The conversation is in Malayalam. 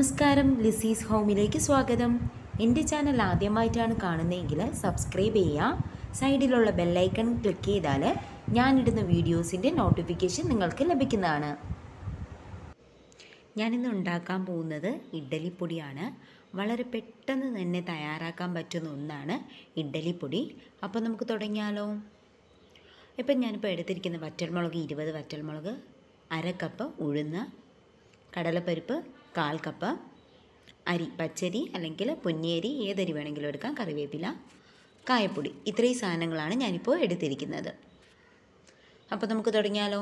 നമസ്കാരം, ലിസീസ് ഹോമിലേക്ക് സ്വാഗതം. എൻ്റെ ചാനൽ ആദ്യമായിട്ടാണ് കാണുന്നതെങ്കിൽ സബ്സ്ക്രൈബ് ചെയ്യുക. സൈഡിലുള്ള ബെല്ലൈക്കൺ ക്ലിക്ക് ചെയ്താൽ ഞാനിടുന്ന വീഡിയോസിൻ്റെ നോട്ടിഫിക്കേഷൻ നിങ്ങൾക്ക് ലഭിക്കുന്നതാണ്. ഞാനിന്ന് ഉണ്ടാക്കാൻ പോകുന്നത് ഇഡ്ഡലിപ്പൊടിയാണ്. വളരെ പെട്ടെന്ന് തന്നെ തയ്യാറാക്കാൻ പറ്റുന്ന ഒന്നാണ് ഇഡ്ഡലിപ്പൊടി. അപ്പോൾ നമുക്ക് തുടങ്ങിയാലോ? ഇപ്പം ഞാനിപ്പോൾ എടുത്തിരിക്കുന്ന വറ്റൽമുളക് 20 വറ്റൽമുളക്, അര കപ്പ് ഉഴുന്ന്, കടലപ്പരിപ്പ് 1/4 കപ്പ്, അരി പച്ചരി അല്ലെങ്കിൽ പൊന്നിയരി ഏതരി വേണമെങ്കിലും എടുക്കാം, കറിവേപ്പില, കായപ്പൊടി, ഇത്രയും സാധനങ്ങളാണ് ഞാനിപ്പോൾ എടുത്തിരിക്കുന്നത്. അപ്പോൾ നമുക്ക് തുടങ്ങിയാലോ?